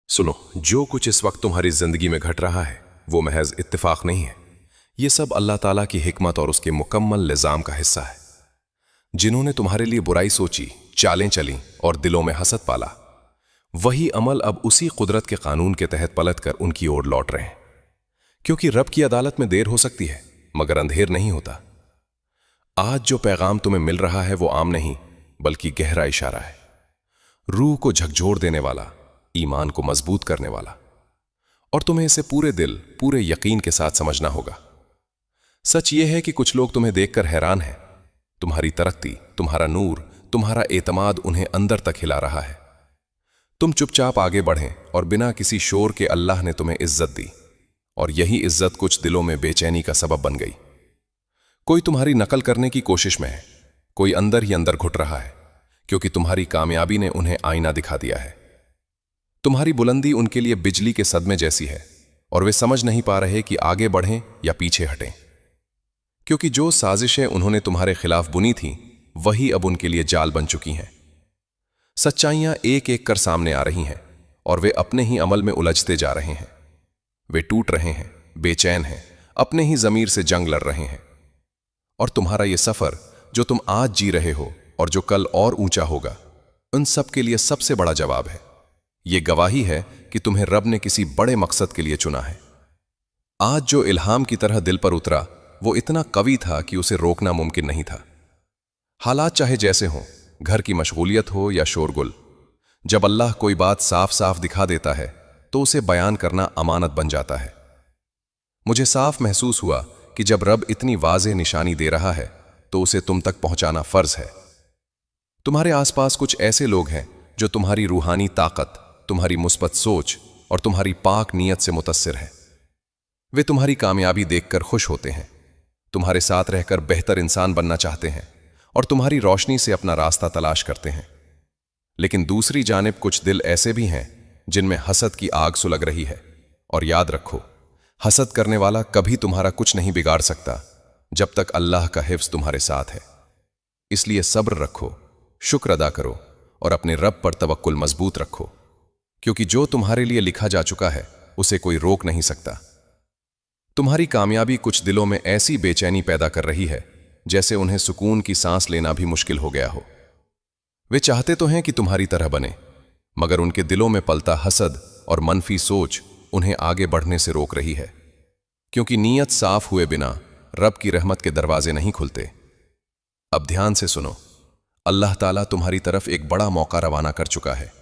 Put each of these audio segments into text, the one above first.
सुनो, जो कुछ इस वक्त तुम्हारी जिंदगी में घट रहा है वो महज इत्तेफाक नहीं है। ये सब अल्लाह ताला की हिकमत और उसके मुकम्मल निजाम का हिस्सा है। जिन्होंने तुम्हारे लिए बुराई सोची, चालें चली और दिलों में हसद पाला, वही अमल अब उसी कुदरत के कानून के तहत पलट कर उनकी ओर लौट रहे हैं। क्योंकि रब की अदालत में देर हो सकती है मगर अंधेर नहीं होता। आज जो पैगाम तुम्हें मिल रहा है वो आम नहीं बल्कि गहरा इशारा है, रूह को झकझोर देने वाला, ईमान को मजबूत करने वाला। और तुम्हें इसे पूरे दिल, पूरे यकीन के साथ समझना होगा। सच ये है कि कुछ लोग तुम्हें देखकर हैरान हैं। तुम्हारी तरक्की, तुम्हारा नूर, तुम्हारा एतमाद उन्हें अंदर तक हिला रहा है। तुम चुपचाप आगे बढ़ें और बिना किसी शोर के अल्लाह ने तुम्हें इज्जत दी, और यही इज्जत कुछ दिलों में बेचैनी का सबब बन गई। कोई तुम्हारी नकल करने की कोशिश में है, कोई अंदर ही अंदर घुट रहा है, क्योंकि तुम्हारी कामयाबी ने उन्हें आईना दिखा दिया है। तुम्हारी बुलंदी उनके लिए बिजली के सदमे जैसी है और वे समझ नहीं पा रहे कि आगे बढ़ें या पीछे हटें। क्योंकि जो साजिशें उन्होंने तुम्हारे खिलाफ बुनी थीं वही अब उनके लिए जाल बन चुकी हैं। सच्चाइयां एक एक कर सामने आ रही हैं और वे अपने ही अमल में उलझते जा रहे हैं। वे टूट रहे हैं, बेचैन हैं, अपने ही ज़मीर से जंग लड़ रहे हैं। और तुम्हारा ये सफ़र जो तुम आज जी रहे हो और जो कल और ऊंचा होगा, उन सब के लिए सबसे बड़ा जवाब है। ये गवाही है कि तुम्हें रब ने किसी बड़े मकसद के लिए चुना है। आज जो इल्हाम की तरह दिल पर उतरा वो इतना कवी था कि उसे रोकना मुमकिन नहीं था। हालात चाहे जैसे हों, घर की मशगूलियत हो या शोरगुल, जब अल्लाह कोई बात साफ साफ दिखा देता है तो उसे बयान करना अमानत बन जाता है। मुझे साफ महसूस हुआ कि जब रब इतनी वाज़ेह निशानी दे रहा है तो उसे तुम तक पहुंचाना फर्ज है। तुम्हारे आसपास कुछ ऐसे लोग हैं जो तुम्हारी रूहानी ताकत, तुम्हारी मुस्बत सोच और तुम्हारी पाक नीयत से मुतस्सिर है। वे तुम्हारी कामयाबी देखकर खुश होते हैं, तुम्हारे साथ रहकर बेहतर इंसान बनना चाहते हैं और तुम्हारी रोशनी से अपना रास्ता तलाश करते हैं। लेकिन दूसरी जानिब कुछ दिल ऐसे भी हैं जिनमें हसद की आग सुलग रही है। और याद रखो, हसद करने वाला कभी तुम्हारा कुछ नहीं बिगाड़ सकता जब तक अल्लाह का हिफ्ज़ तुम्हारे साथ है। इसलिए सब्र रखो, शुक्र अदा करो और अपने रब पर तवक्कुल मजबूत रखो, क्योंकि जो तुम्हारे लिए लिखा जा चुका है उसे कोई रोक नहीं सकता। तुम्हारी कामयाबी कुछ दिलों में ऐसी बेचैनी पैदा कर रही है जैसे उन्हें सुकून की सांस लेना भी मुश्किल हो गया हो। वे चाहते तो हैं कि तुम्हारी तरह बने, मगर उनके दिलों में पलता हसद और मनफी सोच उन्हें आगे बढ़ने से रोक रही है। क्योंकि नीयत साफ हुए बिना रब की रहमत के दरवाजे नहीं खुलते। अब ध्यान से सुनो, अल्लाह ताला तुम्हारी तरफ एक बड़ा मौका रवाना कर चुका है।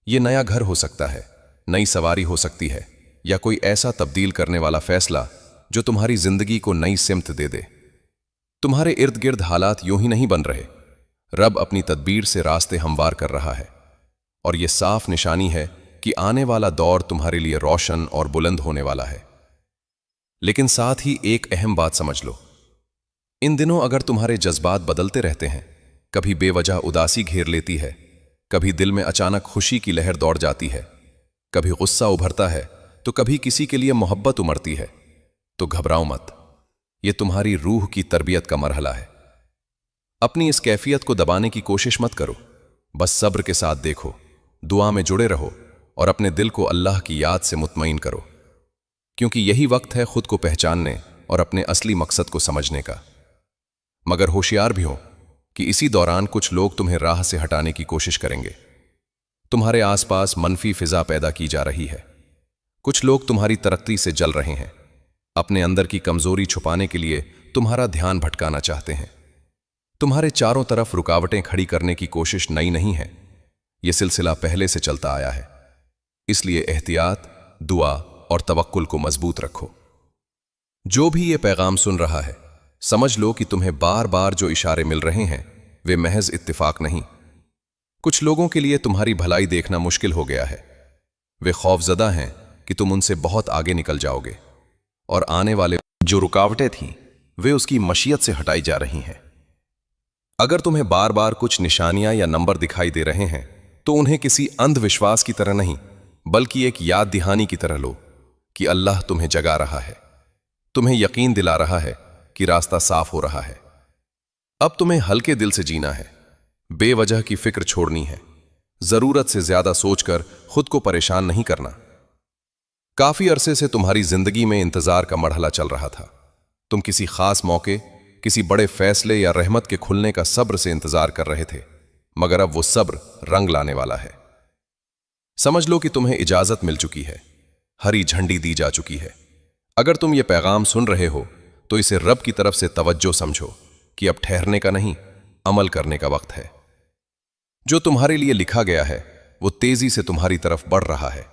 ये नया घर हो सकता है, नई सवारी हो सकती है, या कोई ऐसा तब्दील करने वाला फैसला जो तुम्हारी जिंदगी को नई सिमत दे दे। तुम्हारे इर्द गिर्द हालात यूं ही नहीं बन रहे, रब अपनी तदबीर से रास्ते हमवार कर रहा है। और यह साफ निशानी है कि आने वाला दौर तुम्हारे लिए रोशन और बुलंद होने वाला है। लेकिन साथ ही एक अहम बात समझ लो, इन दिनों अगर तुम्हारे जज्बात बदलते रहते हैं, कभी बेवजह उदासी घेर लेती है, कभी दिल में अचानक खुशी की लहर दौड़ जाती है, कभी गुस्सा उभरता है तो कभी किसी के लिए मोहब्बत उमड़ती है, तो घबराओ मत। ये तुम्हारी रूह की तरबियत का मरहला है। अपनी इस कैफियत को दबाने की कोशिश मत करो, बस सब्र के साथ देखो, दुआ में जुड़े रहो और अपने दिल को अल्लाह की याद से मुतमईन करो। क्योंकि यही वक्त है खुद को पहचानने और अपने असली मकसद को समझने का। मगर होशियार भी हो कि इसी दौरान कुछ लोग तुम्हें राह से हटाने की कोशिश करेंगे। तुम्हारे आसपास मनफी फिजा पैदा की जा रही है। कुछ लोग तुम्हारी तरक्की से जल रहे हैं, अपने अंदर की कमजोरी छुपाने के लिए तुम्हारा ध्यान भटकाना चाहते हैं। तुम्हारे चारों तरफ रुकावटें खड़ी करने की कोशिश नई नहीं है, यह सिलसिला पहले से चलता आया है। इसलिए एहतियात, दुआ और तवक्कुल को मजबूत रखो। जो भी ये पैगाम सुन रहा है, समझ लो कि तुम्हें बार बार जो इशारे मिल रहे हैं वे महज इत्तिफाक नहीं। कुछ लोगों के लिए तुम्हारी भलाई देखना मुश्किल हो गया है। वे खौफजदा हैं कि तुम उनसे बहुत आगे निकल जाओगे और आने वाले जो रुकावटें थीं वे उसकी मशीयत से हटाई जा रही हैं। अगर तुम्हें बार बार कुछ निशानियां या नंबर दिखाई दे रहे हैं तो उन्हें किसी अंधविश्वास की तरह नहीं बल्कि एक याद दहानी की तरह लो कि अल्लाह तुम्हें जगा रहा है, तुम्हें यकीन दिला रहा है कि रास्ता साफ हो रहा है। अब तुम्हें हल्के दिल से जीना है, बेवजह की फिक्र छोड़नी है जरूरत से ज्यादा सोचकर खुद को परेशान नहीं करना। काफी अरसे से तुम्हारी जिंदगी में इंतजार का मरहला चल रहा था। तुम किसी खास मौके, किसी बड़े फैसले या रहमत के खुलने का सब्र से इंतजार कर रहे थे, मगर अब वो सब्र रंग लाने वाला है। समझ लो कि तुम्हें इजाजत मिल चुकी है, हरी झंडी दी जा चुकी है। अगर तुम ये पैगाम सुन रहे हो तो इसे रब की तरफ से तवज्जो समझो कि अब ठहरने का नहीं, अमल करने का वक्त है। जो तुम्हारे लिए लिखा गया है वो तेजी से तुम्हारी तरफ बढ़ रहा है,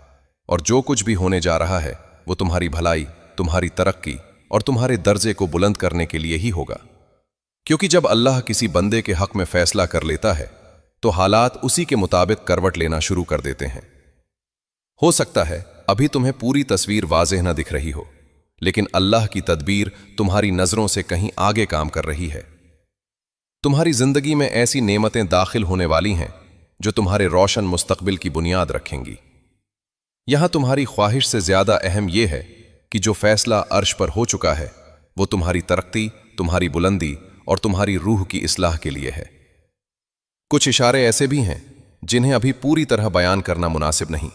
और जो कुछ भी होने जा रहा है वो तुम्हारी भलाई, तुम्हारी तरक्की और तुम्हारे दर्जे को बुलंद करने के लिए ही होगा। क्योंकि जब अल्लाह किसी बंदे के हक में फैसला कर लेता है तो हालात उसी के मुताबिक करवट लेना शुरू कर देते हैं। हो सकता है अभी तुम्हें पूरी तस्वीर वाज़ेह न दिख रही हो, लेकिन अल्लाह की तदबीर तुम्हारी नजरों से कहीं आगे काम कर रही है। तुम्हारी जिंदगी में ऐसी नेमतें दाखिल होने वाली हैं जो तुम्हारे रोशन मुस्तकबिल की बुनियाद रखेंगी। यहां तुम्हारी ख्वाहिश से ज्यादा अहम यह है कि जो फैसला अर्श पर हो चुका है वो तुम्हारी तरक्की, तुम्हारी बुलंदी और तुम्हारी रूह की इस्लाह के लिए है। कुछ इशारे ऐसे भी हैं जिन्हें अभी पूरी तरह बयान करना मुनासिब नहीं,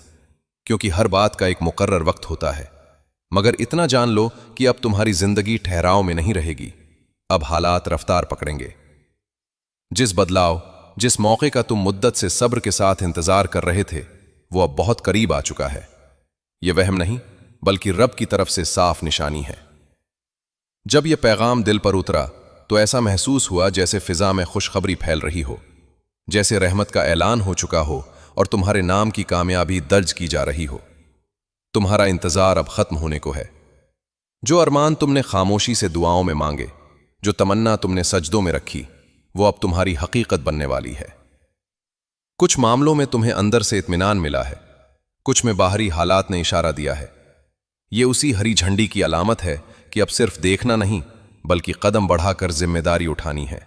क्योंकि हर बात का एक मुकर्रर वक्त होता है। मगर इतना जान लो कि अब तुम्हारी जिंदगी ठहराव में नहीं रहेगी, अब हालात रफ्तार पकड़ेंगे। जिस बदलाव, जिस मौके का तुम मुद्दत से सब्र के साथ इंतजार कर रहे थे वो अब बहुत करीब आ चुका है। यह वहम नहीं बल्कि रब की तरफ से साफ निशानी है। जब यह पैगाम दिल पर उतरा तो ऐसा महसूस हुआ जैसे फिजा में खुशखबरी फैल रही हो, जैसे रहमत का ऐलान हो चुका हो और तुम्हारे नाम की कामयाबी दर्ज की जा रही हो। तुम्हारा इंतजार अब खत्म होने को है। जो अरमान तुमने खामोशी से दुआओं में मांगे, जो तमन्ना तुमने सजदों में रखी, वो अब तुम्हारी हकीकत बनने वाली है। कुछ मामलों में तुम्हें अंदर से इत्मीनान मिला है, कुछ में बाहरी हालात ने इशारा दिया है। ये उसी हरी झंडी की अलामत है कि अब सिर्फ देखना नहीं बल्कि कदम बढ़ाकर जिम्मेदारी उठानी है।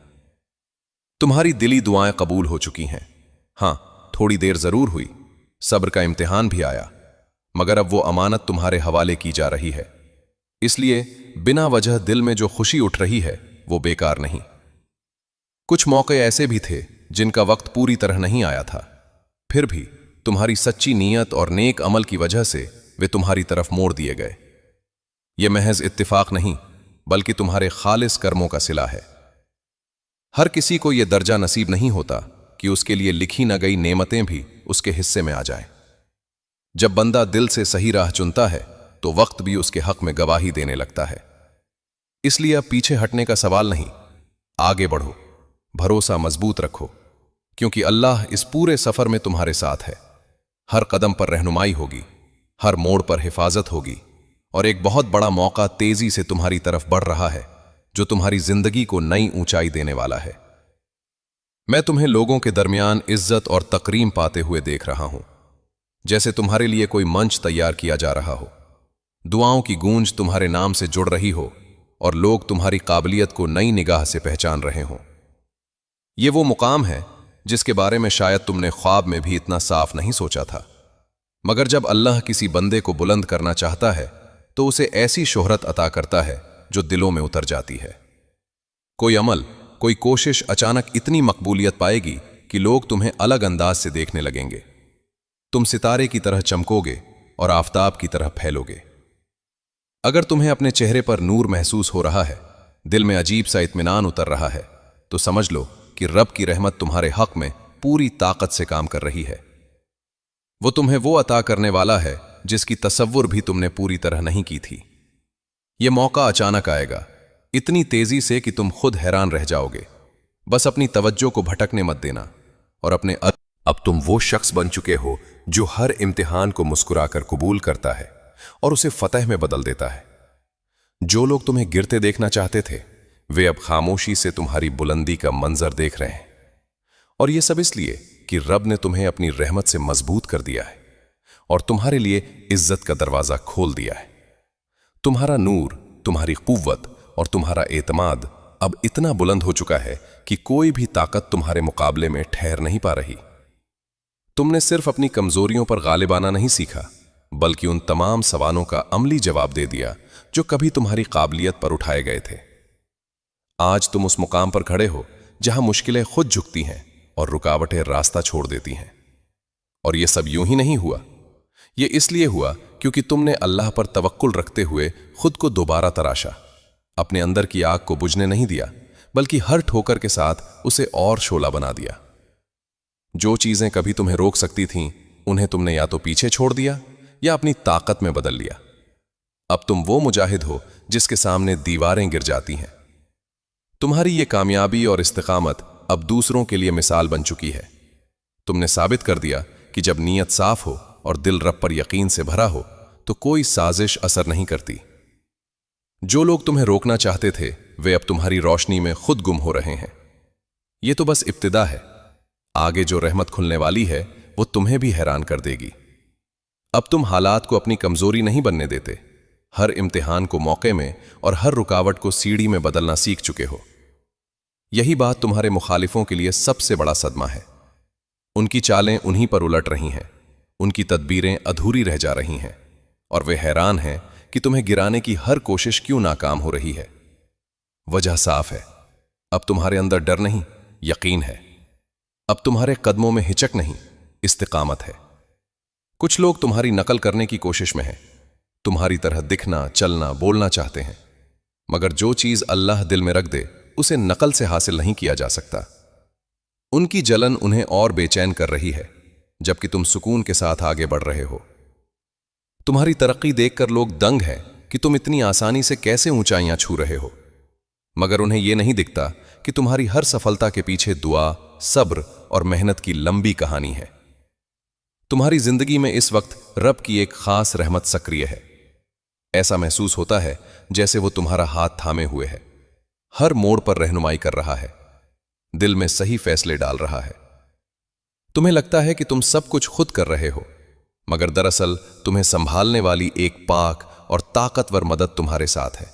तुम्हारी दिली दुआएं कबूल हो चुकी हैं। हां, थोड़ी देर जरूर हुई, सब्र का इम्तिहान भी आया, मगर अब वो अमानत तुम्हारे हवाले की जा रही है। इसलिए बिना वजह दिल में जो खुशी उठ रही है वो बेकार नहीं। कुछ मौके ऐसे भी थे जिनका वक्त पूरी तरह नहीं आया था, फिर भी तुम्हारी सच्ची नीयत और नेक अमल की वजह से वे तुम्हारी तरफ मोड़ दिए गए। ये महज इत्तिफाक नहीं बल्कि तुम्हारे खालिस कर्मों का सिला है। हर किसी को यह दर्जा नसीब नहीं होता कि उसके लिए लिखी न गई नेमतें भी उसके हिस्से में आ जाएं। जब बंदा दिल से सही राह चुनता है तो वक्त भी उसके हक में गवाही देने लगता है। इसलिए अब पीछे हटने का सवाल नहीं, आगे बढ़ो, भरोसा मजबूत रखो, क्योंकि अल्लाह इस पूरे सफर में तुम्हारे साथ है। हर कदम पर रहनुमाई होगी, हर मोड़ पर हिफाजत होगी, और एक बहुत बड़ा मौका तेजी से तुम्हारी तरफ बढ़ रहा है जो तुम्हारी जिंदगी को नई ऊंचाई देने वाला है। मैं तुम्हें लोगों के दरमियान इज्जत और तकरीम पाते हुए देख रहा हूं, जैसे तुम्हारे लिए कोई मंच तैयार किया जा रहा हो। दुआओं की गूंज तुम्हारे नाम से जुड़ रही हो और लोग तुम्हारी काबिलियत को नई निगाह से पहचान रहे हों। ये वो मुकाम है जिसके बारे में शायद तुमने ख्वाब में भी इतना साफ नहीं सोचा था। मगर जब अल्लाह किसी बंदे को बुलंद करना चाहता है तो उसे ऐसी शोहरत अता करता है जो दिलों में उतर जाती है। कोई अमल, कोई कोशिश अचानक इतनी मकबूलियत पाएगी कि लोग तुम्हें अलग अंदाज से देखने लगेंगे। तुम सितारे की तरह चमकोगे और आफताब की तरह फैलोगे। अगर तुम्हें अपने चेहरे पर नूर महसूस हो रहा है, दिल में अजीब सा इत्मीनान उतर रहा है, तो समझ लो कि रब की रहमत तुम्हारे हक में पूरी ताकत से काम कर रही है। वो तुम्हें वो अता करने वाला है जिसकी तसव्वुर भी तुमने पूरी तरह नहीं की थी। ये मौका अचानक आएगा, इतनी तेजी से कि तुम खुद हैरान रह जाओगे। बस अपनी तवज्जो को भटकने मत देना और अपने अब तुम वो शख्स बन चुके हो जो हर इम्तिहान को मुस्कुराकर कबूल करता है और उसे फतह में बदल देता है। जो लोग तुम्हें गिरते देखना चाहते थे वे अब खामोशी से तुम्हारी बुलंदी का मंजर देख रहे हैं, और ये सब इसलिए कि रब ने तुम्हें अपनी रहमत से मजबूत कर दिया है और तुम्हारे लिए इज्जत का दरवाजा खोल दिया है। तुम्हारा नूर, तुम्हारी कुव्वत और तुम्हारा एतमाद अब इतना बुलंद हो चुका है कि कोई भी ताकत तुम्हारे मुकाबले में ठहर नहीं पा रही। तुमने सिर्फ अपनी कमजोरियों पर गालिब आना नहीं सीखा, बल्कि उन तमाम सवालों का अमली जवाब दे दिया जो कभी तुम्हारी काबिलियत पर उठाए गए थे। आज तुम उस मुकाम पर खड़े हो जहां मुश्किलें खुद झुकती हैं और रुकावटें रास्ता छोड़ देती हैं। اور یہ سب यूं ही नहीं हुआ। یہ اس لیے ہوا کیونکہ تم نے اللہ پر توکل رکھتے ہوئے خود کو دوبارہ تراشا، اپنے اندر کی آگ کو بجھنے نہیں دیا، بلکہ ہر ٹھوکر کے ساتھ اسے اور شعلہ بنا دیا۔ جو چیزیں کبھی تمہیں روک سکتی تھیں انہیں تم نے یا تو پیچھے چھوڑ دیا یا اپنی طاقت میں بدل لیا۔ اب تم وہ مجاہد ہو جس کے سامنے دیواریں گر جاتی ہیں۔ تمہاری یہ کامیابی اور استقامت اب دوسروں کے لیے مثال بن چکی ہے۔ تم نے ثابت کر دیا کہ جب نیت صاف ہو اور دل رب پر یقین سے بھرا ہو تو کوئی سازش اثر نہیں کرتی۔ جو لوگ تمہیں روکنا چاہتے تھے وہ اب تمہاری روشنی میں خود گم ہو رہے ہیں۔ یہ تو بس ابتدا ہے، آگے جو رحمت کھلنے والی ہے وہ تمہیں بھی حیران کر دے گی۔ اب تم حالات کو اپنی کمزوری نہیں بننے دیتے، ہر امتحان کو موقع میں اور ہر رکاوٹ کو سیڑھی میں بدلنا سیکھ چکے ہو۔ یہی بات تمہارے مخالفوں کے لیے سب سے بڑا صدمہ ہے۔ ان کی چالیں انہی پر الٹ رہی ہیں، ان کی تدبیریں ادھوری رہ جا رہی ہیں، اور وہ حیران ہیں کہ تمہیں گرانے کی ہر کوشش کیوں ناکام ہو رہی ہے۔ وجہ صاف ہے، اب تمہارے اندر ڈر نہیں، یقین ہے۔ اب تمہارے قدموں میں ہچک نہیں، استقامت ہے۔ کچھ لوگ تمہاری نقل کرنے کی کوشش میں ہیں، تمہاری طرح دکھنا، چلنا، بولنا چاہتے ہیں، مگر جو چیز اللہ دل میں رکھ دے اسے نقل سے حاصل نہیں کیا جا سکتا۔ ان کی جلن انہیں اور بے چین کر رہی ہے، جبکہ تم سکون کے ساتھ آگے بڑھ رہے ہو۔ تمہاری ترقی دیکھ کر لوگ دنگ ہیں کہ تم اتنی آسانی سے کیسے اونچائیاں چھو رہے ہو، مگر انہیں یہ نہیں دکھتا کہ تمہاری ہر سفلتا کے پیچھے دعا، صبر اور محنت کی لمبی کہانی ہے۔ تمہاری زندگی میں اس وقت رب کی ایک خاص رحمت سکریہ ہے۔ ایسا محسوس ہوتا ہے جیسے وہ تمہارا ہاتھ تھامے ہوئے ہے، ہر موڑ پر رہنمائی کر رہا ہے، دل میں صحیح فیصلے ڈال رہا ہے۔ تمہیں لگتا ہے کہ تم سب کچھ خود کر رہے ہو، مگر دراصل تمہیں سنبھالنے والی ایک پاک اور طاقتور مدد تمہارے ساتھ ہے۔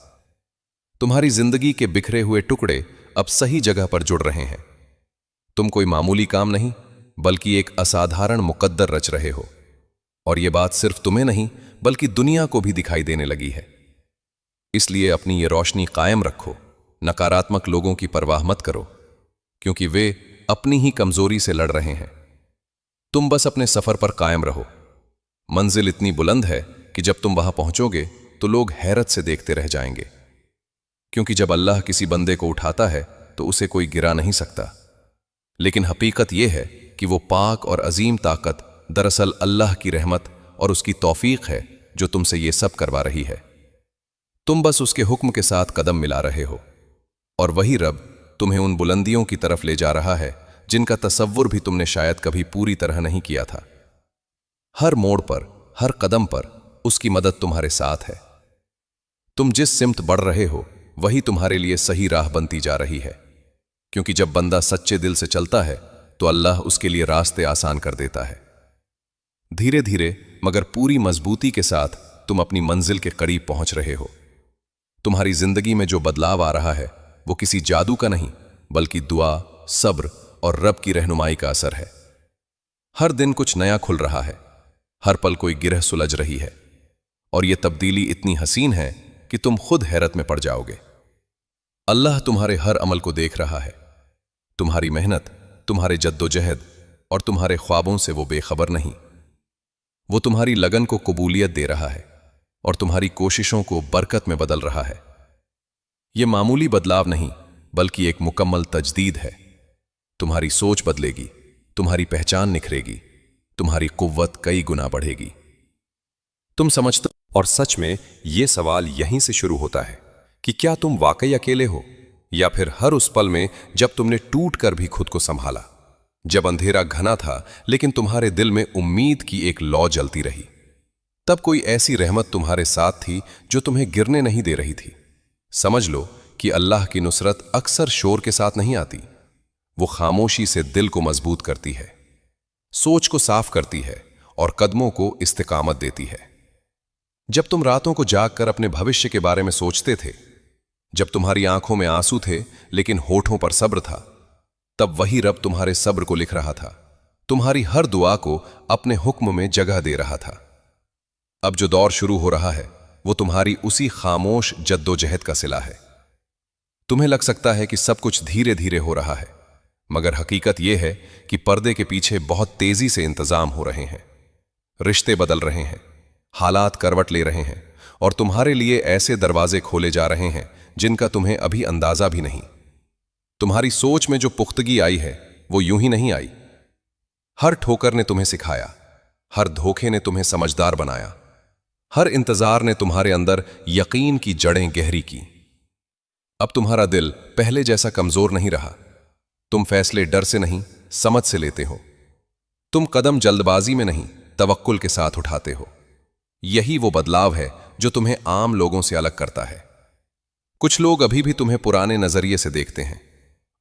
تمہاری زندگی کے بکھرے ہوئے ٹکڑے اب صحیح جگہ پر جڑ رہے ہیں۔ تم کوئی معمولی کام نہیں بلکہ ایک اسادھارن مقدر رچ رہے ہو، اور یہ بات صرف تمہیں نہیں بلکہ دنیا کو بھی دکھائی دینے لگی ہے۔ اس لیے اپنی یہ روشنی قائم رکھو، نکاراتمک لوگوں کی پرواہ مت کرو، کیونکہ وہ اپنی ہی کمزوری سے لڑ رہے ہیں۔ تم بس اپنے سفر پر قائم رہو۔ منزل اتنی بلند ہے کہ جب تم وہاں پہنچو گے تو لوگ حیرت سے دیکھتے رہ جائیں گے، کیونکہ جب اللہ کسی بندے کو اٹھاتا ہے تو اسے کوئی گرا نہیں سکتا۔ لیکن حقیقت یہ ہے کہ وہ پاک اور عظیم طاقت دراصل اللہ کی رحمت اور اس کی توفیق ہے جو تم سے یہ سب کروا رہی ہے۔ تم بس اس کے حکم کے ساتھ قدم ملا رہے ہو، اور وہی رب تمہیں ان بلندیوں کی طرف لے جا رہا ہے جن کا تصور بھی تم نے شاید کبھی پوری طرح نہیں کیا تھا۔ ہر موڑ پر، ہر قدم پر اس کی مدد تمہارے ساتھ ہے۔ تم جس سمت بڑھ رہے ہو وہی تمہارے لیے صحیح راہ بنتی جا رہی ہے، کیونکہ جب بندہ سچے دل سے چلتا ہے تو اللہ اس کے لیے راستے آسان کر دیتا ہے۔ دھیرے دھیرے مگر پوری مضبوطی کے ساتھ تم اپنی منزل کے قریب پہنچ رہے ہو۔ تمہاری زندگی میں جو بدلاؤ آ رہا ہے وہ کسی جادو کا نہیں بلکہ دعا، صبر اور رب کی رہنمائی کا اثر ہے۔ ہر دن کچھ نیا کھل رہا ہے، ہر پل کوئی گرہ سلجھ رہی ہے، اور یہ تبدیلی اتنی حسین ہے کہ تم خود حیرت میں پڑ جاؤ گے۔ اللہ تمہارے ہر عمل کو دیکھ رہا ہے، تمہاری محنت، تمہارے جد و جہد اور تمہارے خوابوں سے وہ بے خبر نہیں۔ وہ تمہاری لگن کو قبولیت دے رہا ہے اور تمہاری کوششوں کو برکت میں بدل رہا ہے۔ یہ معمولی بدلاؤ نہیں بلکہ ایک مکمل تجدید ہے۔ تمہاری سوچ بدلے گی، تمہاری پہچان نکھرے گی، تمہاری قوت کئی گنا بڑھے گی۔ تم سمجھتے اور سچ میں یہ سوال یہیں سے شروع ہوتا ہے کہ کیا تم واقعی اکیلے ہو، یا پھر ہر اس پل میں جب تم نے ٹوٹ کر بھی خود کو سنبھالا، جب اندھیرا گھنا تھا لیکن تمہارے دل میں امید کی ایک لو جلتی رہی، تب کوئی ایسی رحمت تمہارے ساتھ تھی جو تمہیں گرنے نہیں دے رہی تھی۔ سمجھ لو کہ اللہ کی نصرت اکثر شور کے ساتھ نہیں آتی، وہ خاموشی سے دل کو مضبوط کرتی ہے، سوچ کو صاف کرتی ہے اور قدموں کو استقامت دیتی ہے۔ جب تم راتوں کو جاگ کر اپنے بھوشیہ کے بارے میں سوچتے تھے، جب تمہاری آنکھوں میں آنسو تھے لیکن ہونٹوں پر صبر تھا، تب وہی رب تمہارے صبر کو لکھ رہا تھا، تمہاری ہر دعا کو اپنے حکم میں جگہ دے رہا تھا۔ اب جو دور شروع ہو رہا ہے وہ تمہاری اسی خاموش جد و جہد کا صلہ ہے۔ تمہیں لگ سکتا ہے کہ سب کچھ دھیرے دھیرے ہو رہا ہے، मगर हकीकत यह है कि पर्दे के पीछे बहुत तेजी से इंतजाम हो रहे हैं। रिश्ते बदल रहे हैं, हालात करवट ले रहे हैं और तुम्हारे लिए ऐसे दरवाजे खोले जा रहे हैं जिनका तुम्हें अभी अंदाजा भी नहीं। तुम्हारी सोच में जो पुख्तगी आई है वो यूं ही नहीं आई। हर ठोकर ने तुम्हें सिखाया, हर धोखे ने तुम्हें समझदार बनाया, हर इंतजार ने तुम्हारे अंदर यकीन की जड़ें गहरी की। अब तुम्हारा दिल पहले जैसा कमजोर नहीं रहा। तुम फैसले डर से नहीं, समझ से लेते हो। तुम कदम जल्दबाजी में नहीं, तवक्कुल के साथ उठाते हो। यही वो बदलाव है जो तुम्हें आम लोगों से अलग करता है। कुछ लोग अभी भी तुम्हें पुराने नजरिए से देखते हैं।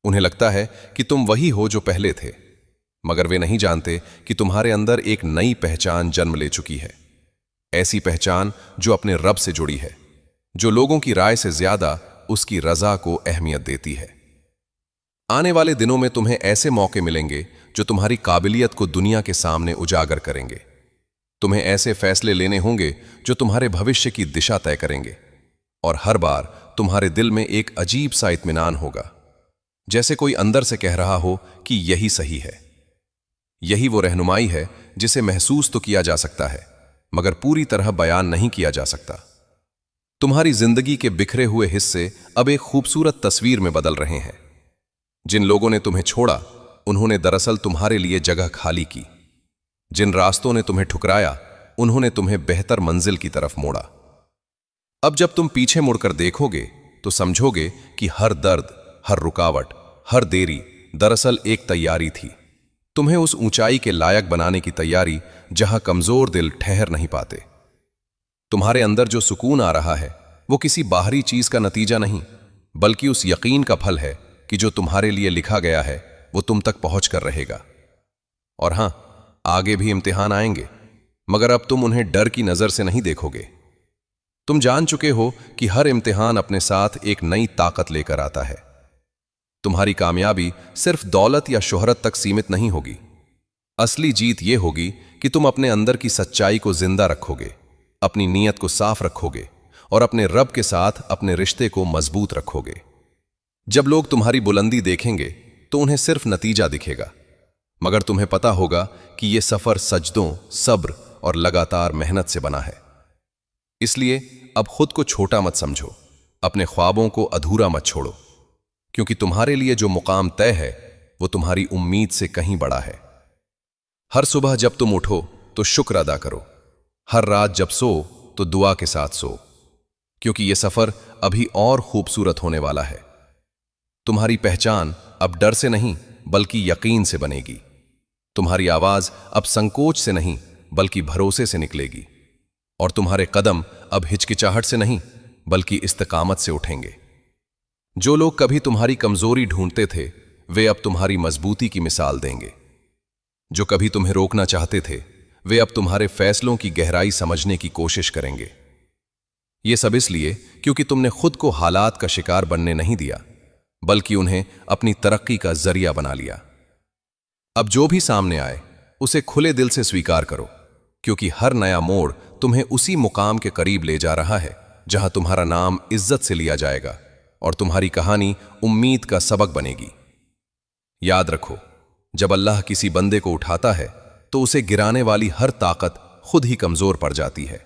उन्हें लगता है कि तुम वही हो जो पहले थे, मगर वे नहीं जानते कि तुम्हारे अंदर एक नई पहचान जन्म ले चुकी है। ऐसी पहचान जो अपने रब से जुड़ी है, जो लोगों की राय से ज्यादा उसकी रजा को अहमियत देती है। आने वाले दिनों में तुम्हें ऐसे मौके मिलेंगे जो तुम्हारी काबिलियत को दुनिया के सामने उजागर करेंगे। तुम्हें ऐसे फैसले लेने होंगे जो तुम्हारे भविष्य की दिशा तय करेंगे, और हर बार तुम्हारे दिल में एक अजीब सा इत्मीनान होगा, जैसे कोई अंदर से कह रहा हो कि यही सही है। यही वो रहनुमाई है जिसे महसूस तो किया जा सकता है, मगर पूरी तरह बयान नहीं किया जा सकता। तुम्हारी जिंदगी के बिखरे हुए हिस्से अब एक खूबसूरत तस्वीर में बदल रहे हैं। जिन लोगों ने तुम्हें छोड़ा, उन्होंने दरअसल तुम्हारे लिए जगह खाली की। जिन रास्तों ने तुम्हें ठुकराया, उन्होंने तुम्हें बेहतर मंजिल की तरफ मोड़ा। अब जब तुम पीछे मुड़कर देखोगे तो समझोगे कि हर दर्द, हर रुकावट, हर देरी दरअसल एक तैयारी थी। तुम्हें उस ऊंचाई के लायक बनाने की तैयारी जहां कमजोर दिल ठहर नहीं पाते। तुम्हारे अंदर जो सुकून आ रहा है वो किसी बाहरी चीज का नतीजा नहीं, बल्कि उस यकीन का फल है कि जो तुम्हारे लिए लिखा गया है वो तुम तक पहुंच कर रहेगा। और हां, आगे भी इम्तिहान आएंगे, मगर अब तुम उन्हें डर की नजर से नहीं देखोगे। तुम जान चुके हो कि हर इम्तिहान अपने साथ एक नई ताकत लेकर आता है। तुम्हारी कामयाबी सिर्फ दौलत या शोहरत तक सीमित नहीं होगी। असली जीत ये होगी कि तुम अपने अंदर की सच्चाई को जिंदा रखोगे, अपनी नीयत को साफ रखोगे और अपने रब के साथ अपने रिश्ते को मजबूत रखोगे। जब लोग तुम्हारी बुलंदी देखेंगे तो उन्हें सिर्फ नतीजा दिखेगा, मगर तुम्हें पता होगा कि यह सफर सजदों, सब्र और लगातार मेहनत से बना है। इसलिए अब खुद को छोटा मत समझो, अपने ख्वाबों को अधूरा मत छोड़ो, क्योंकि तुम्हारे लिए जो मुकाम तय है वो तुम्हारी उम्मीद से कहीं बड़ा है। हर सुबह जब तुम उठो तो शुक्र अदा करो, हर रात जब सो तो दुआ के साथ सो, क्योंकि यह सफर अभी और खूबसूरत होने वाला है। तुम्हारी पहचान अब डर से नहीं बल्कि यकीन से बनेगी। तुम्हारी आवाज अब संकोच से नहीं बल्कि भरोसे से निकलेगी, और तुम्हारे कदम अब हिचकिचाहट से नहीं बल्कि इस्तिकामत से उठेंगे। जो लोग कभी तुम्हारी कमजोरी ढूंढते थे वे अब तुम्हारी मजबूती की मिसाल देंगे। जो कभी तुम्हें रोकना चाहते थे वे अब तुम्हारे फैसलों की गहराई समझने की कोशिश करेंगे। ये सब इसलिए क्योंकि तुमने खुद को हालात का शिकार बनने नहीं दिया, बल्कि उन्हें अपनी तरक्की का जरिया बना लिया। अब जो भी सामने आए उसे खुले दिल से स्वीकार करो, क्योंकि हर नया मोड़ तुम्हें उसी मुकाम के करीब ले जा रहा है जहां तुम्हारा नाम इज्जत से लिया जाएगा और तुम्हारी कहानी उम्मीद का सबक बनेगी। याद रखो, जब अल्लाह किसी बंदे को उठाता है तो उसे गिराने वाली हर ताकत खुद ही कमजोर पड़ जाती है।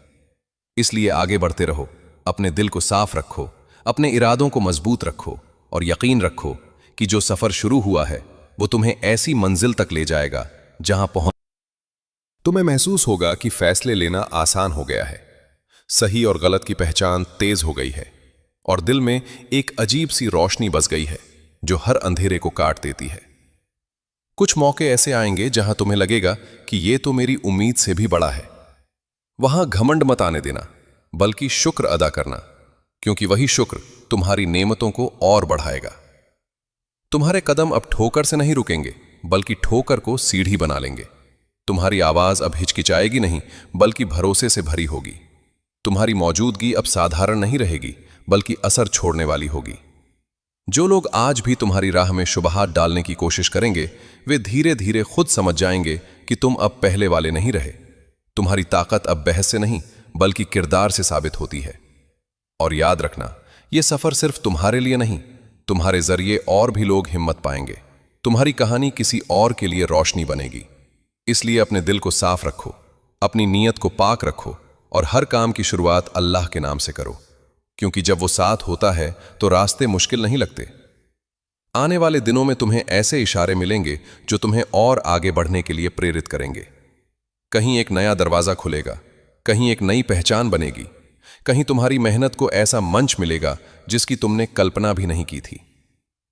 इसलिए आगे बढ़ते रहो, अपने दिल को साफ रखो, अपने इरादों को मजबूत रखो और यकीन रखो कि जो सफर शुरू हुआ है वो तुम्हें ऐसी मंजिल तक ले जाएगा जहां पहुंच तुम्हें महसूस होगा कि फैसले लेना आसान हो गया है, सही और गलत की पहचान तेज हो गई है और दिल में एक अजीब सी रोशनी बस गई है जो हर अंधेरे को काट देती है। कुछ मौके ऐसे आएंगे जहां तुम्हें लगेगा कि ये तो मेरी उम्मीद से भी बड़ा है। वहां घमंड मत आने देना, बल्कि शुक्र अदा करना, क्योंकि वही शुक्र तुम्हारी नेमतों को और बढ़ाएगा। तुम्हारे कदम अब ठोकर से नहीं रुकेंगे, बल्कि ठोकर को सीढ़ी बना लेंगे। तुम्हारी आवाज अब हिचकिचाएगी नहीं, बल्कि भरोसे से भरी होगी। तुम्हारी मौजूदगी अब साधारण नहीं रहेगी, बल्कि असर छोड़ने वाली होगी। जो लोग आज भी तुम्हारी राह में शुबहात डालने की कोशिश करेंगे, वे धीरे धीरे खुद समझ जाएंगे कि तुम अब पहले वाले नहीं रहे। तुम्हारी ताकत अब बहस से नहीं, बल्कि किरदार से साबित होती है। और याद रखना, यह सफर सिर्फ तुम्हारे लिए नहीं, तुम्हारे जरिए और भी लोग हिम्मत पाएंगे। तुम्हारी कहानी किसी और के लिए रोशनी बनेगी। इसलिए अपने दिल को साफ रखो, अपनी नीयत को पाक रखो और हर काम की शुरुआत अल्लाह के नाम से करो, क्योंकि जब वो साथ होता है तो रास्ते मुश्किल नहीं लगते। आने वाले दिनों में तुम्हें ऐसे इशारे मिलेंगे जो तुम्हें और आगे बढ़ने के लिए प्रेरित करेंगे। कहीं एक नया दरवाजा खुलेगा, कहीं एक नई पहचान बनेगी, कहीं तुम्हारी मेहनत को ऐसा मंच मिलेगा जिसकी तुमने कल्पना भी नहीं की थी।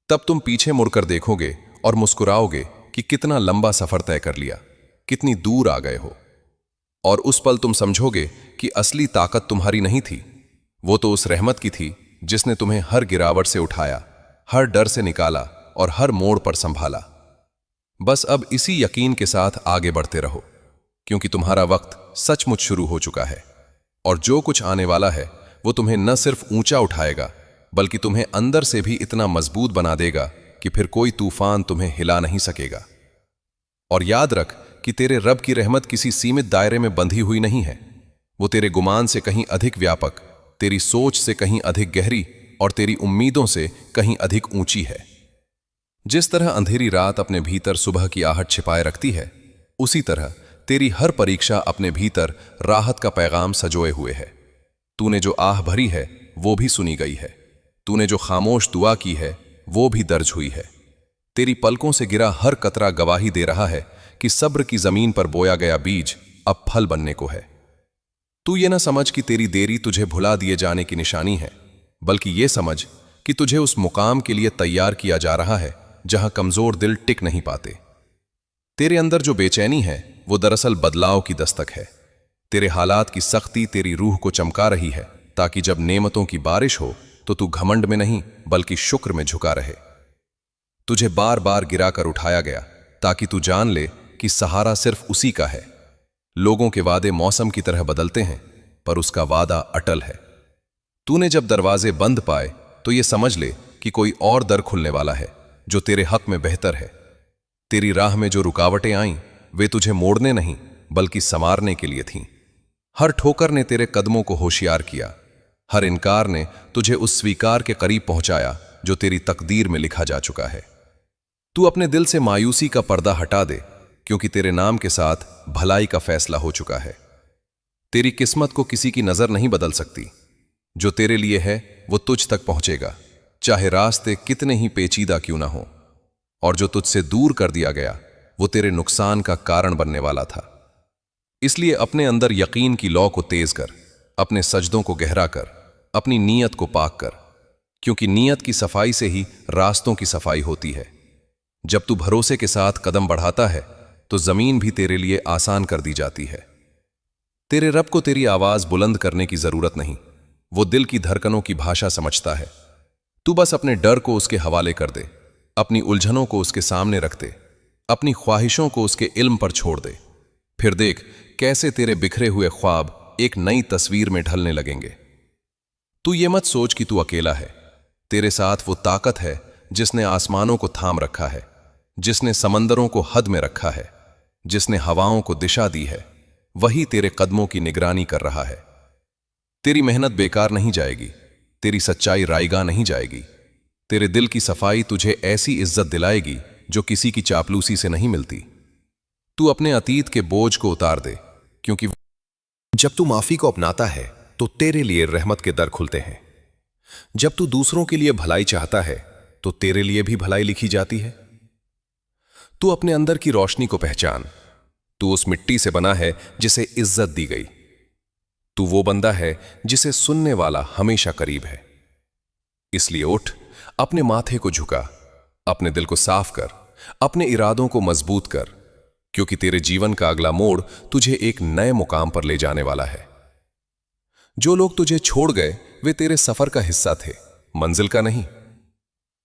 तब तुम पीछे मुड़कर देखोगे और मुस्कुराओगे कि कितना लंबा सफर तय कर लिया, कितनी दूर आ गए हो। और उस पल तुम समझोगे कि असली ताकत तुम्हारी नहीं थी, वो तो उस रहमत की थी जिसने तुम्हें हर गिरावट से उठाया, हर डर से निकाला और हर मोड़ पर संभाला। बस अब इसी यकीन के साथ आगे बढ़ते रहो, क्योंकि तुम्हारा वक्त सचमुच शुरू हो चुका है और जो कुछ आने वाला है वो तुम्हें न सिर्फ ऊंचा उठाएगा बल्कि तुम्हें अंदर से भी इतना मजबूत बना देगा कि फिर कोई तूफान तुम्हें हिला नहीं सकेगा। और याद रख कि तेरे रब की रहमत किसी सीमित दायरे में बंधी हुई नहीं है। वो तेरे गुमान से कहीं अधिक व्यापक, तेरी सोच से कहीं अधिक गहरी और तेरी उम्मीदों से कहीं अधिक ऊंची है। जिस तरह अंधेरी रात अपने भीतर सुबह की आहट छिपाए रखती है, उसी तरह तेरी हर परीक्षा अपने भीतर राहत का पैगाम सजोए हुए है। तूने जो आह भरी है वो भी सुनी गई है, तूने जो खामोश दुआ की है वो भी दर्ज हुई है। तेरी पलकों से गिरा हर कतरा गवाही दे रहा है कि सब्र की जमीन पर बोया गया बीज अब फल बनने को है। तू ये ना समझ कि तेरी देरी तुझे भुला दिए जाने की निशानी है, बल्कि ये समझ कि तुझे उस मुकाम के लिए तैयार किया जा रहा है जहां कमजोर दिल टिक नहीं पाते। तेरे अंदर जो बेचैनी है वो दरअसल बदलाव की दस्तक है। तेरे हालात की सख्ती तेरी रूह को चमका रही है, ताकि जब नेमतों की बारिश हो तो तू घमंड में नहीं बल्कि शुक्र में झुका रहे। तुझे बार बार गिरा कर उठाया गया ताकि तू जान ले कि सहारा सिर्फ उसी का है। लोगों के वादे मौसम की तरह बदलते हैं, पर उसका वादा अटल है। तूने जब दरवाजे बंद पाए तो ये समझ ले कि कोई और दर खुलने वाला है जो तेरे हक में बेहतर है। तेरी राह में जो रुकावटें आईं वे तुझे मोड़ने नहीं बल्कि संवारने के लिए थीं। हर ठोकर ने तेरे कदमों को होशियार किया, हर इनकार ने तुझे उस स्वीकार के करीब पहुंचाया जो तेरी तकदीर में लिखा जा चुका है। तू अपने दिल से मायूसी का पर्दा हटा दे, क्योंकि तेरे नाम के साथ भलाई का फैसला हो चुका है। तेरी किस्मत को किसी की नजर नहीं बदल सकती। जो तेरे लिए है वो तुझ तक पहुंचेगा, चाहे रास्ते कितने ही पेचीदा क्यों ना हो। और जो तुझसे दूर कर दिया गया वो तेरे नुकसान का कारण बनने वाला था। इसलिए अपने अंदर यकीन की लौ को तेज कर, अपने सजदों को गहरा कर, अपनी नीयत को पाक कर, क्योंकि नीयत की सफाई से ही रास्तों की सफाई होती है। जब तू भरोसे के साथ कदम बढ़ाता है तो जमीन भी तेरे लिए आसान कर दी जाती है। तेरे रब को तेरी आवाज बुलंद करने की जरूरत नहीं, वो दिल की धड़कनों की भाषा समझता है। तू बस अपने डर को उसके हवाले कर दे, अपनी उलझनों को उसके सामने रख दे, अपनी ख्वाहिशों को उसके इल्म पर छोड़ दे। फिर देख कैसे तेरे बिखरे हुए ख्वाब एक नई तस्वीर में ढलने लगेंगे। तू ये मत सोच कि तू अकेला है। तेरे साथ वो ताकत है जिसने आसमानों को थाम रखा है, जिसने समंदरों को हद में रखा है, जिसने हवाओं को दिशा दी है। वही तेरे कदमों की निगरानी कर रहा है। तेरी मेहनत बेकार नहीं जाएगी, तेरी सच्चाई रायगा नहीं जाएगी। तेरे दिल की सफाई तुझे ऐसी इज्जत दिलाएगी जो किसी की चापलूसी से नहीं मिलती। तू अपने अतीत के बोझ को उतार दे, क्योंकि जब तू माफी को अपनाता है तो तेरे लिए रहमत के दर खुलते हैं। जब तू दूसरों के लिए भलाई चाहता है तो तेरे लिए भी भलाई लिखी जाती है। तू अपने अंदर की रोशनी को पहचान। तू उस मिट्टी से बना है जिसे इज्जत दी गई। तू वो बंदा है जिसे सुनने वाला हमेशा करीब है। इसलिए उठ, अपने माथे को झुका, अपने दिल को साफ कर, अपने इरादों को मजबूत कर, क्योंकि तेरे जीवन का अगला मोड़ तुझे एक नए मुकाम पर ले जाने वाला है। जो लोग तुझे छोड़ गए वे तेरे सफर का हिस्सा थे, मंजिल का नहीं।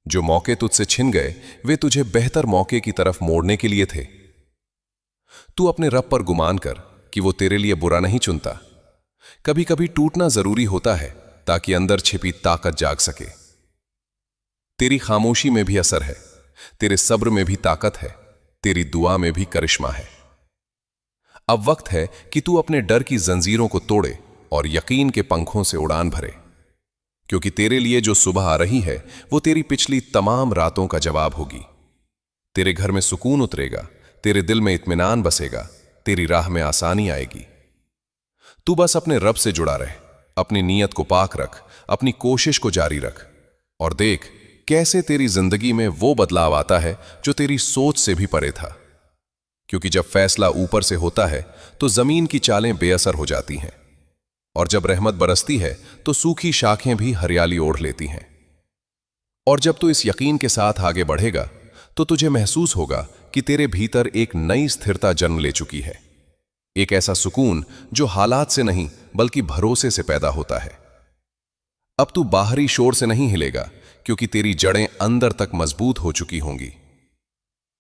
जो मौके तुझसे छिन गए वे तुझे बेहतर मौके की तरफ मोड़ने के लिए थे। तू अपने रब पर गुमान कर कि वो तेरे लिए बुरा नहीं चुनता। कभी कभी टूटना जरूरी होता है ताकि अंदर छिपी ताकत जाग सके। तेरी खामोशी में भी असर है, तेरे सब्र में भी ताकत है, तेरी दुआ में भी करिश्मा है। अब वक्त है कि तू अपने डर की जंजीरों को तोड़े और यकीन के पंखों से उड़ान भरे, क्योंकि तेरे लिए जो सुबह आ रही है वो तेरी पिछली तमाम रातों का जवाब होगी। तेरे घर में सुकून उतरेगा, तेरे दिल में इत्मीनान बसेगा, तेरी राह में आसानी आएगी। तू बस अपने रब से जुड़ा रहे, अपनी नीयत को पाक रख, अपनी कोशिश को जारी रख और देख कैसे तेरी जिंदगी में वो बदलाव आता है जो तेरी सोच से भी परे था। क्योंकि जब फैसला ऊपर से होता है तो जमीन की चालें बेअसर हो जाती हैं, और जब रहमत बरसती है तो सूखी शाखें भी हरियाली ओढ़ लेती हैं। और जब तू इस यकीन के साथ आगे बढ़ेगा तो तुझे महसूस होगा कि तेरे भीतर एक नई स्थिरता जन्म ले चुकी है, एक ऐसा सुकून जो हालात से नहीं बल्कि भरोसे से पैदा होता है। अब तू बाहरी शोर से नहीं हिलेगा, क्योंकि तेरी जड़ें अंदर तक मजबूत हो चुकी होंगी।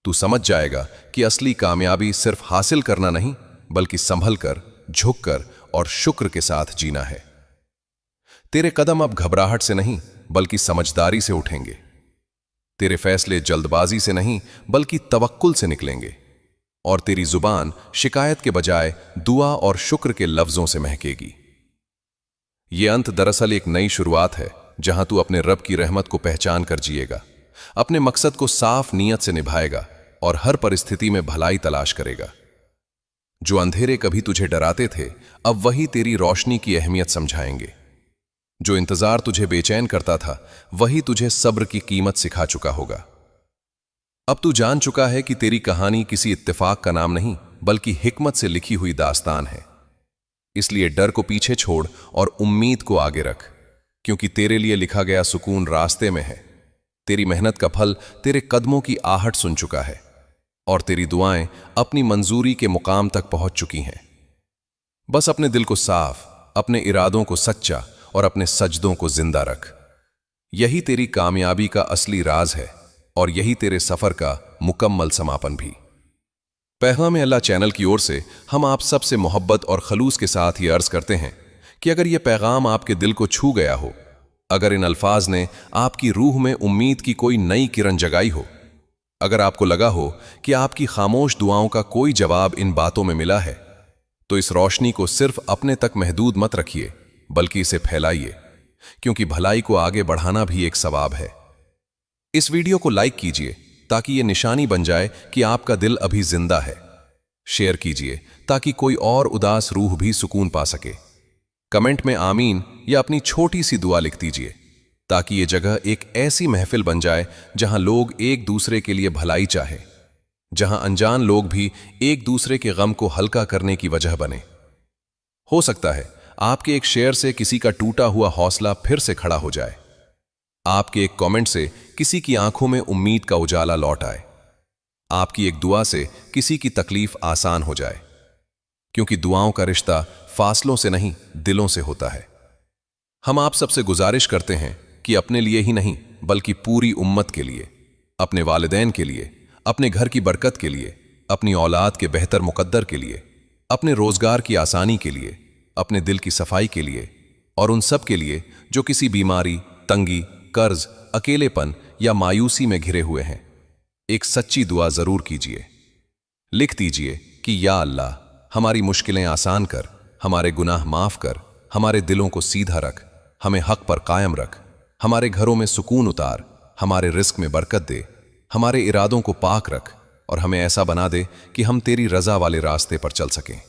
तू समझ जाएगा कि असली कामयाबी सिर्फ हासिल करना नहीं, बल्कि संभल कर, झुक कर और शुक्र के साथ जीना है। तेरे कदम अब घबराहट से नहीं बल्कि समझदारी से उठेंगे। तेरे फैसले जल्दबाजी से नहीं बल्कि तवक्कुल से निकलेंगे, और तेरी जुबान शिकायत के बजाय दुआ और शुक्र के लफ्जों से महकेगी। यह अंत दरअसल एक नई शुरुआत है, जहां तू अपने रब की रहमत को पहचान कर जिएगा, अपने मकसद को साफ नीयत से निभाएगा और हर परिस्थिति में भलाई तलाश करेगा। जो अंधेरे कभी तुझे डराते थे, अब वही तेरी रोशनी की अहमियत समझाएंगे। जो इंतजार तुझे बेचैन करता था, वही तुझे सब्र की कीमत सिखा चुका होगा। अब तू जान चुका है कि तेरी कहानी किसी इत्तेफाक का नाम नहीं बल्कि हिकमत से लिखी हुई दास्तान है। इसलिए डर को पीछे छोड़ और उम्मीद को आगे रख, क्योंकि तेरे लिए लिखा गया सुकून रास्ते में है। तेरी मेहनत का फल तेरे कदमों की आहट सुन चुका है, और तेरी दुआएं अपनी मंजूरी के मुकाम तक पहुंच चुकी हैं। बस अपने दिल को साफ, अपने इरादों को सच्चा और अपने सजदों को जिंदा रख। यही तेरी कामयाबी का असली राज है, और यही तेरे सफर का मुकम्मल समापन भी। पैगाम अल्लाह चैनल की ओर से हम आप सब से मोहब्बत और खलूस के साथ ये अर्ज करते हैं कि अगर ये पैगाम आपके दिल को छू गया हो, अगर इन अल्फाज ने आपकी रूह में उम्मीद की कोई नई किरण जगाई हो, अगर आपको लगा हो कि आपकी खामोश दुआओं का कोई जवाब इन बातों में मिला है, तो इस रोशनी को सिर्फ अपने तक महदूद मत रखिए, बल्कि इसे फैलाइए, क्योंकि भलाई को आगे बढ़ाना भी एक सवाब है। इस वीडियो को लाइक कीजिए ताकि ये निशानी बन जाए कि आपका दिल अभी जिंदा है। शेयर कीजिए ताकि कोई और उदास रूह भी सुकून पा सके। कमेंट में आमीन या अपनी छोटी सी दुआ लिख दीजिए, ताकि ये जगह एक ऐसी महफिल बन जाए जहां लोग एक दूसरे के लिए भलाई चाहे, जहां अनजान लोग भी एक दूसरे के गम को हल्का करने की वजह बने। हो सकता है आपके एक शेयर से किसी का टूटा हुआ हौसला फिर से खड़ा हो जाए, आपके एक कमेंट से किसी की आंखों में उम्मीद का उजाला लौट आए, आपकी एक दुआ से किसी की तकलीफ आसान हो जाए, क्योंकि दुआओं का रिश्ता फासलों से नहीं दिलों से होता है। हम आप सबसे गुजारिश करते हैं कि अपने लिए ही नहीं बल्कि पूरी उम्मत के लिए, अपने वालिदैन के लिए, अपने घर की बरकत के लिए, अपनी औलाद के बेहतर मुकद्दर के लिए, अपने रोजगार की आसानी के लिए, अपने दिल की सफाई के लिए, और उन सब के लिए जो किसी बीमारी, तंगी, कर्ज, अकेलेपन या मायूसी में घिरे हुए हैं, एक सच्ची दुआ जरूर कीजिए। लिख दीजिए कि या अल्लाह, हमारी मुश्किलें आसान कर, हमारे गुनाह माफ कर, हमारे दिलों को सीधा रख, हमें हक पर कायम रख, हमारे घरों में सुकून उतार, हमारे रिस्क में बरकत दे, हमारे इरादों को पाक रख, और हमें ऐसा बना दे कि हम तेरी रजा वाले रास्ते पर चल सकें।